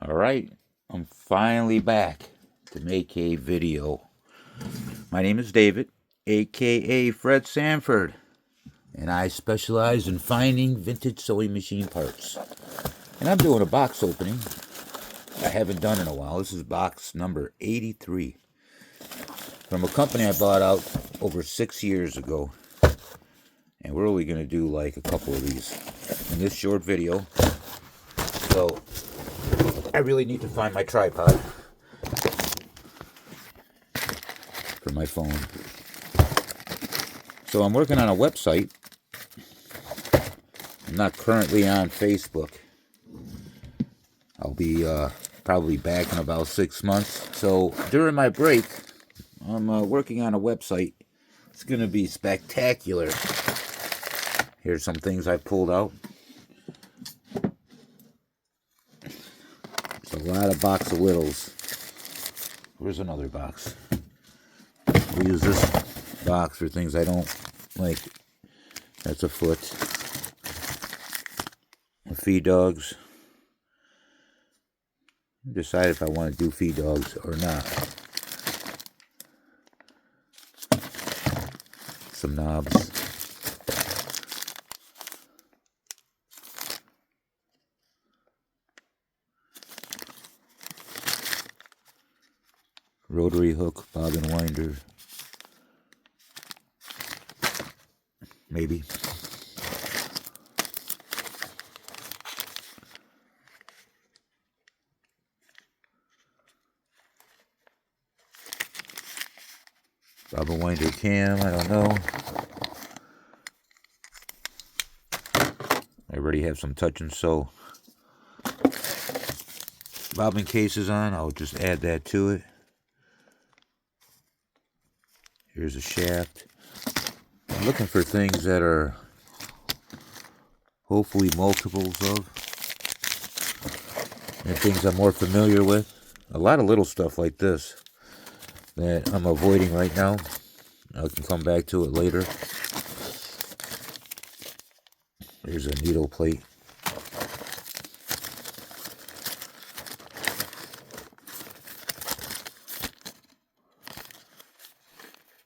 Alright, I'm finally back to make a video. My name is David, aka Fred Sanford, and I specialize in finding vintage sewing machine parts. And I'm doing a box opening I haven't done in a while. This is box number 83 from a company I bought out over 6 years ago. And we're only going to do like a couple of these in this short video. So I really need to find my tripod for my phone. So I'm working on a website. I'm not currently on Facebook. I'll be probably back in about 6 months. So during my break, I'm working on a website. It's going to be spectacular. Here's some things I pulled out. It's a lot of box of littles. Where's another box? We'll use this box for things I don't like. That's a foot. Feed dogs. Decide if I want to do feed dogs or not. Some knobs. Rotary hook, bobbin winder. Maybe. Bobbin winder cam, I don't know. I already have some touch and sew bobbin cases on. I'll just add that to it. Here's a shaft. I'm looking for things that are hopefully multiples of, and things I'm more familiar with. A lot of little stuff like this that I'm avoiding right now. I can come back to it later. Here's a needle plate.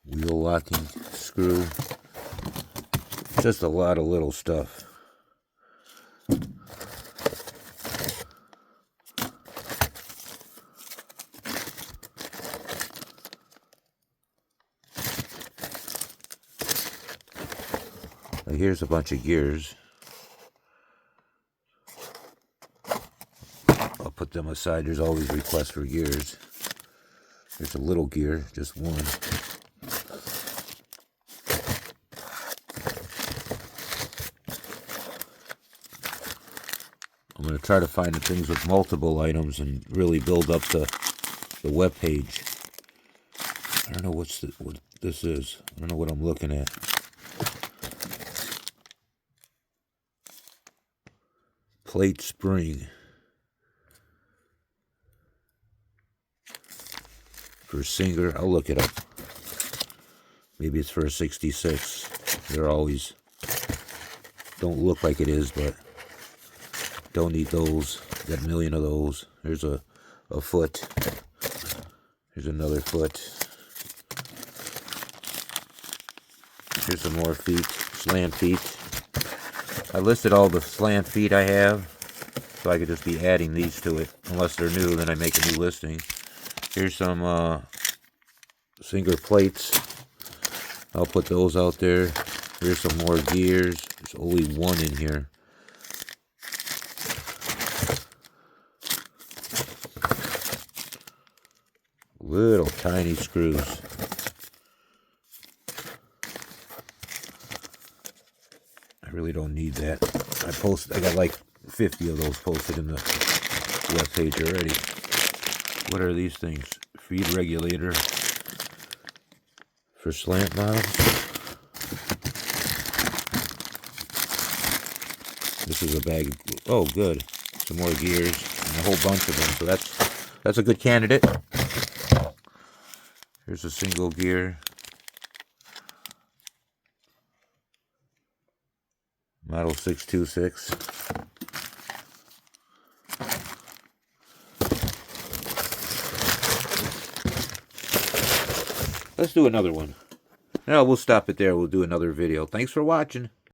Wheel locking screw. Just a lot of little stuff. Now here's a bunch of gears. I'll put them aside. There's always requests for gears. There's a little gear, just one. I'm going to try to find the things with multiple items and really build up the web page. I don't know what this is. I don't know what I'm looking at. Plate spring. For a Singer, I'll look it up. Maybe it's for a 66. They're always, don't look like it is, but don't need those. Got a million of those. There's a foot. Here's another foot. Here's some more feet, slant feet. I listed all the slant feet I have, so I could just be adding these to it. Unless they're new, then I make a new listing. Here's some Singer plates. I'll put those out there. Here's some more gears. There's only one in here. Little tiny screws. I really don't need that. I got like 50 of those posted in the web page already. What are these things? Feed regulator for slant models. This is a bag. Oh, good. Some more gears and a whole bunch of them. So that's a good candidate. Here's a single gear. Model 626. Let's do another one. No, we'll stop it there. We'll do another video. Thanks for watching.